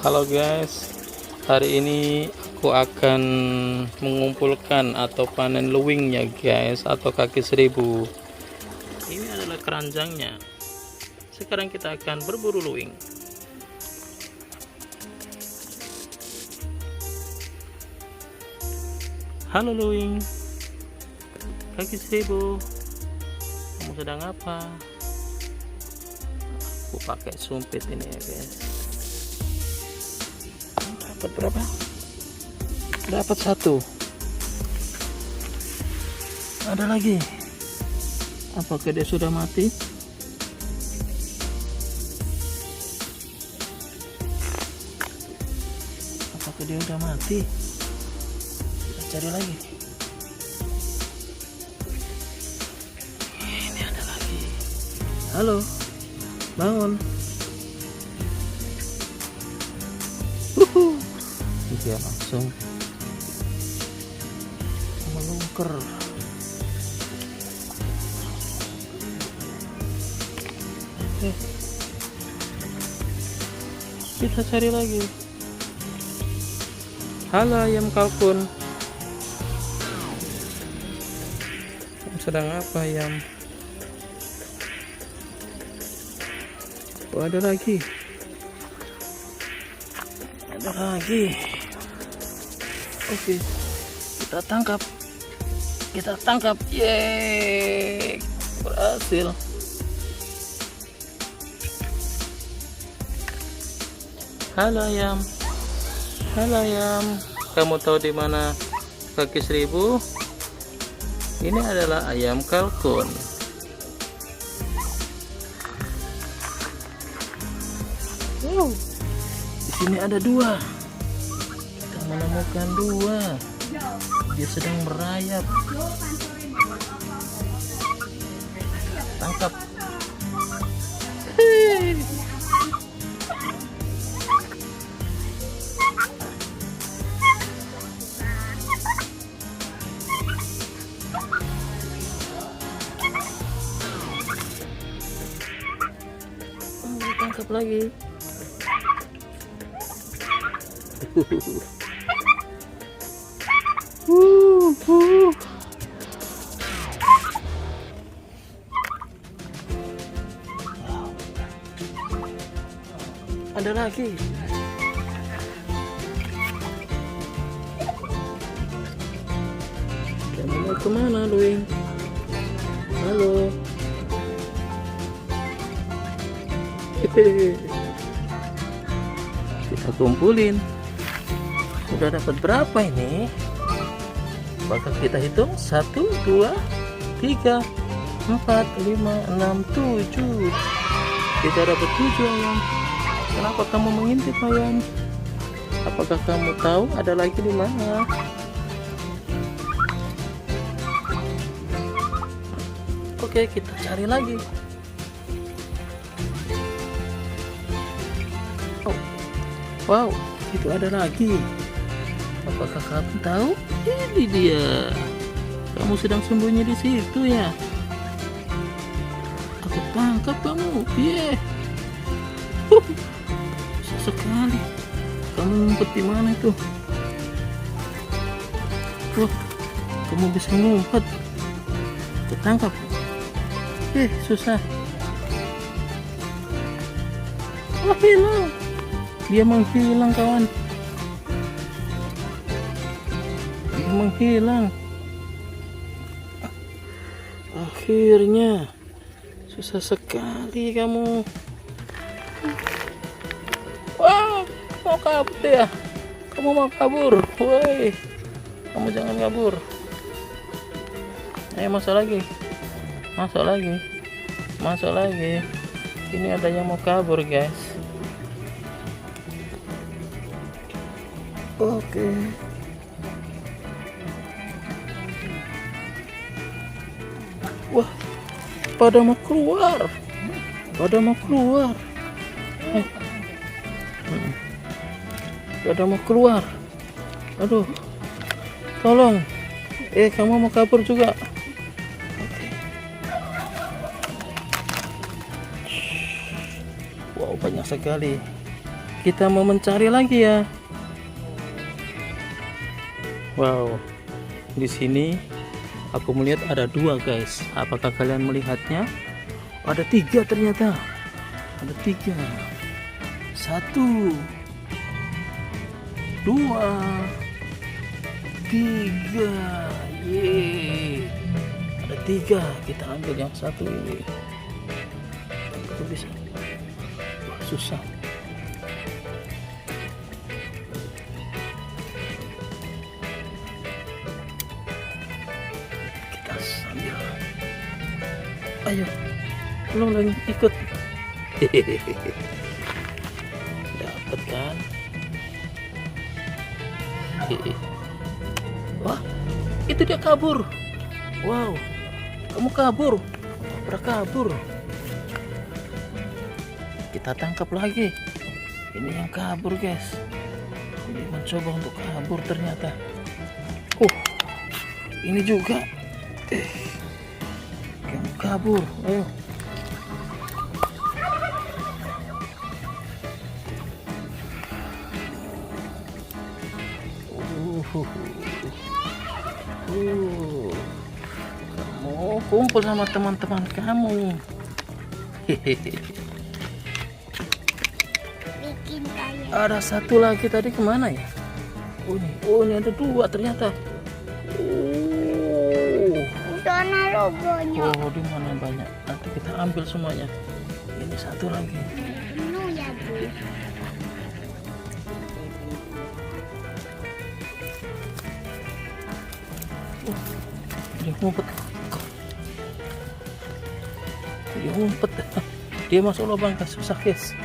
Halo guys, hari ini aku akan mengumpulkan atau panen luwingnya guys, atau kaki seribu. Ini adalah keranjangnya. Sekarang kita akan berburu luwing. Halo luwing, kaki seribu, kamu sedang apa? Aku pakai sumpit ini ya guys. Dapat berapa? Dapat satu. Ada lagi. Apakah dia sudah mati? Apakah dia sudah mati? Kita cari lagi. Ini ada lagi. Halo, bangun. Dia langsung melungker. Kita cari lagi. Halo ayam kalkun, kamu sedang apa ayam? Oh, ada lagi. Ada lagi. Oke, kita tangkap. Yeay, berhasil. Halo ayam, kamu tahu di mana kaki seribu? Ini adalah ayam kalkun. Wow, di sini ada dua. Kita menemukan dua. Dia sedang merayap. Tangkap. Tangkap lagi. Ada lagi. Kamu mau kemana luwing? Halo. Kita kumpulin. Sudah dapat berapa ini? Apakah kita hitung? 1, 2, 3, 4, 5, 6, 7. Kita dapat 7 ayam. Kenapa kamu mengintip ayam? Apakah kamu tahu ada lagi di mana? Oke, kita cari lagi. Oh, wow, itu ada lagi. Apakah kamu tahu? Ini dia. Kamu sedang sembunyi di situ ya? Aku tangkap kamu. Yeah. Susah sekali. Kamu ngumpet di mana itu? Wah, kamu bisa ngumpet. Ketangkap. Susah. Wah, hilang. Dia menghilang kawan. Menghilang. Akhirnya. Susah sekali kamu. Wah, mau kabur ya? Kamu mau kabur? Woi, kamu jangan kabur. Ayo masuk lagi. Ini ada yang mau kabur guys. Oke. Wah, pada mau keluar. Pada mau keluar. Aduh, tolong. Kamu mau kabur juga? Wow, banyak sekali. kita mau mencari lagi ya. Wow, di sini aku melihat ada 2 guys. Apakah kalian melihatnya? Ada 3 ternyata. Ada 3. 1, 2, 3. Yeay. Ada 3. Kita ambil yang 1 ini. Aku bisa. Wah, susah. Kita sambil. Ayo. Belum lagi ikut. Dapat kan? Wah, itu dia kabur. Wow, kamu kabur. Pernah kabur. Kita tangkap lagi. Ini yang kabur guys. Ini mencoba untuk kabur ternyata. Ini juga. Kamu kabur. Ayo. Kamu kumpul sama teman-teman kamu. Ada 1 lagi tadi kemana ya? Oh ini ada 2 ternyata. Oh, di mana banyak? Nanti kita ambil semuanya. Ini 1 lagi. Dia ngumpet. Dia masuk lubang guys, susah guys.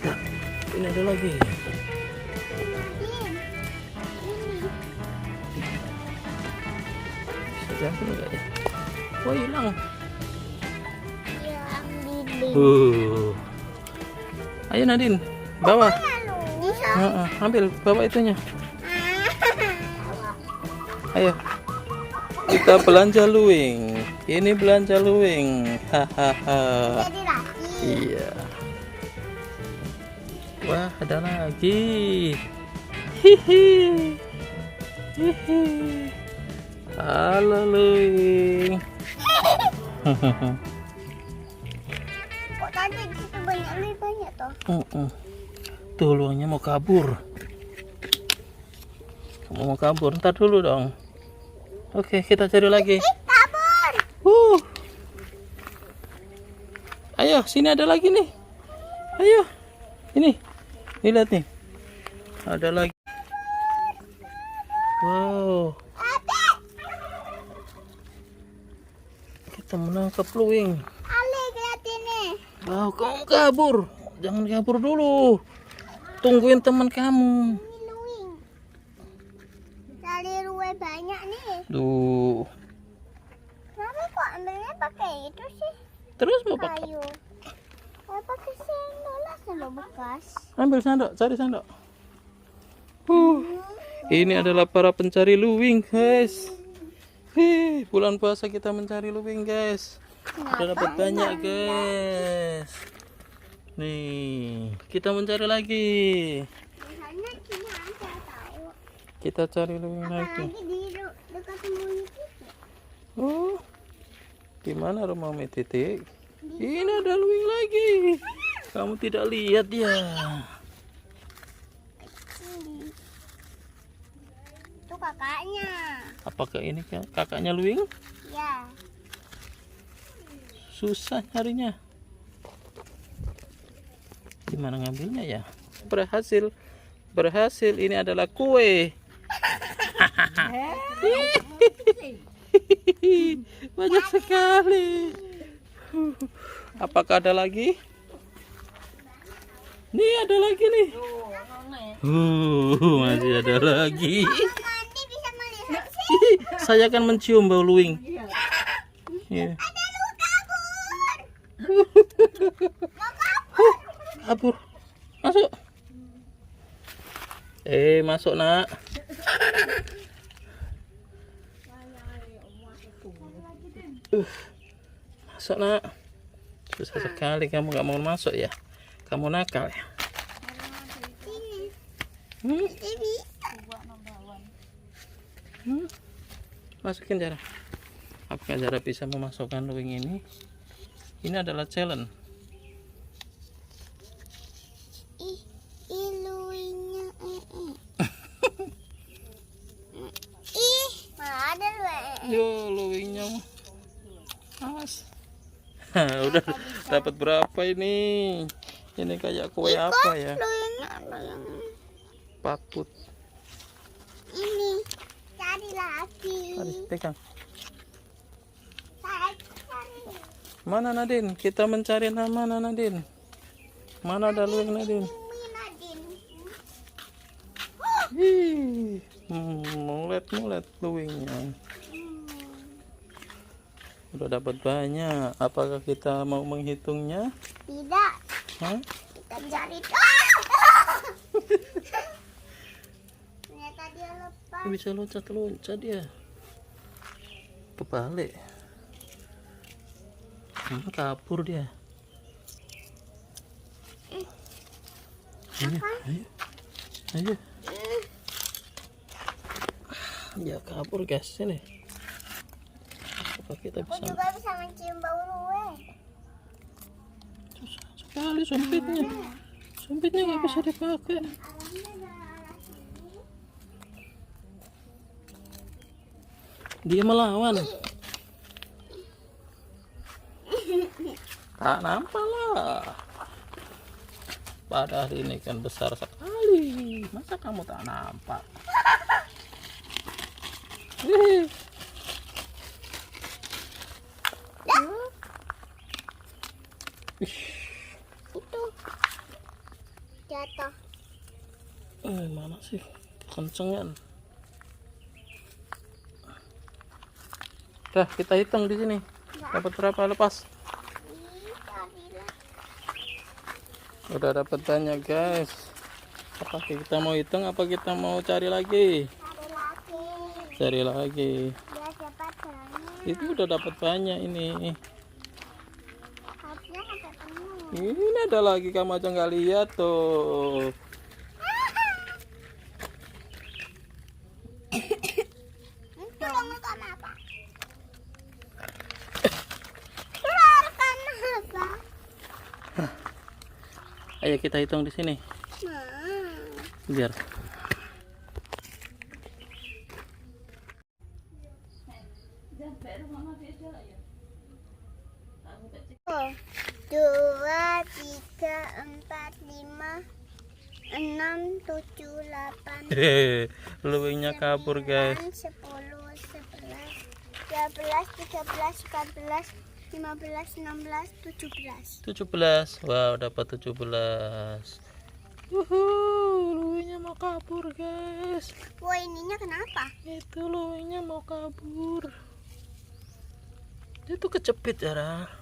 Nah, ini ada lagi. Bisa diambil enggak ya? Oh, hilang. Ayo Nadine, bawa. Ambil, bawa itunya. Ayo. Kita belanja luwing. Ini belanja luwing. Hahaha. Iya. Wah, ada lagi. Hihi. Hihi. Halo luwing. Kok tadi di situ banyak toh? Tuh luwingnya mau kabur. Kamu mau kabur? Ntar dulu dong. Oke, kita cari lagi. Kabur. Ayo, sini ada lagi nih. Ayo. Ini lihat nih. Ada lagi. Wow. Kita menangkap luwing. Ale, lihat ini. Wow, kamu kabur. Jangan kabur dulu. Tungguin teman kamu. Cari luwih banyak nih. Tuh. Kenapa kok ambilnya pakai itu sih? Terus mau pakai? Kayu. Saya pakai sendok lah, sendok bekas. Ambil sendok, cari sendok. Ini adalah para pencari luwing, guys. Bulan puasa kita mencari luwing, guys. Udah dapat banyak, guys. Nih, kita mencari lagi. Biasanya cuma saya tahu. Kita cari luwing lagi. Apalagi di dekat sembunyi titik. Oh, di mana rumah Mami Titik? Ini ada luwing lagi. Kamu tidak lihat ya? Itu kakaknya. Apakah ini kakaknya luwing? Ya. Susah nyarinya. Gimana ngambilnya ya? Berhasil. Berhasil. Ini adalah kue. Banyak sekali. Apakah ada lagi? Nih ada lagi nih. Masih ada lagi. Nanti bisa melihat sih. Saya akan mencium bau luwing. Ya. Ada lu kabur. Kabur. Masuk. Masuk nak. Masuk nak. Susah sekali kamu nggak mau masuk ya. Kamu nakal ya. Ini Masukin Zara. Apakah Zara bisa memasukkan luwing ini? Ini adalah challenge. iluinya ada Yo, luwingnya. Awas. Udah dapat berapa ini? Ini kayak kue apa ya? loyang Patut. ini cari lagi. Mari pegang. Cari. Mana Nadine? Kita mencari mana Nadine? Mana ada luwing Nadine? Ini Nadine. Ih, mulet luwingnya. Udah dapat banyak. Apakah kita mau menghitungnya? Tidak. Hah? Kita cari. Ternyata dia lepas. Bisa loncat dia. Kebalik. Kabur dia. Ayo. Ya kabur guys ini. Apa kita Aku bisa? juga bisa mencium bau luwe. Susah sekali sumpitnya. Sumpitnya nggak bisa dipakai. Dia melawan. Tak nampak lah. Padahal ini kan besar sekali. Masa kamu tak nampak? Itu jatuh. Mana sih kencengan? Dah kita hitung di sini. Dapat berapa lepas? Udah dapat banyak guys. Apa kita mau hitung? Apa kita mau cari lagi? Cari lagi. Dia dapat banyak. Itu udah dapat banyak ini. Harusnya sampai penuh. Ini ada lagi, kamu aja nggak lihat tuh. Itu lakukan apa? Lakukan apa? Ayo kita hitung di sini. Biar. Dua, tiga, empat, lima, 6, 7, 8, Luwingnya kabur guys. 10, 11, 12, 13, 14, 15, 16, 17. 17. Wow, dapat 17. Luwingnya mau kabur guys. Wah, ininya kenapa? Itu luwingnya mau kabur. Itu kecepit Zara.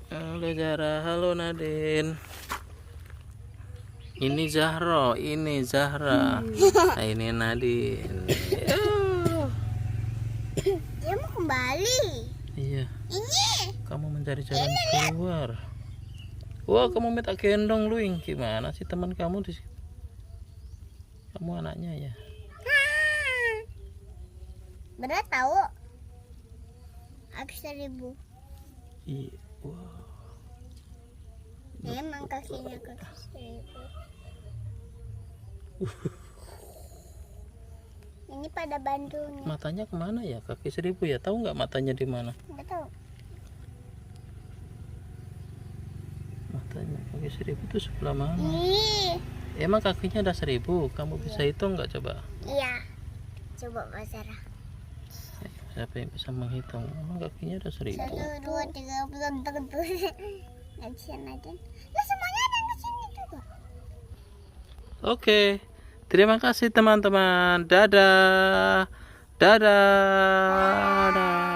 Halo Zara, halo Nadine. Ini Zahro, ini Zahra. Nah, ini Nadine. Dia mau kembali. Iya, Ini. kamu mencari jalan keluar. Wah, kamu minta gendong luwing. Gimana sih teman kamu di situ? Kamu anaknya ya? Berat tahu? Aku 1000. Iya. Wow. Emang kakinya ke 1000. Ini pada Bandung. Matanya kemana ya? Kaki 1000 ya? Tahu nggak matanya di mana? Nggak tahu. Matanya kaki 1000 itu sebelah mana? Ih. Emang kakinya ada 1000? Kamu bisa hitung nggak coba? Iya. Coba Mas Sarah. Siapa yang bisa menghitung? Emang kakinya ada 1000? 1, 2, 3, 4, 5, 6. Nggak bisa Nadine. Lah semuanya ada di sini juga. Oke. Terima kasih teman-teman. Dadah. Dadah. Dadah.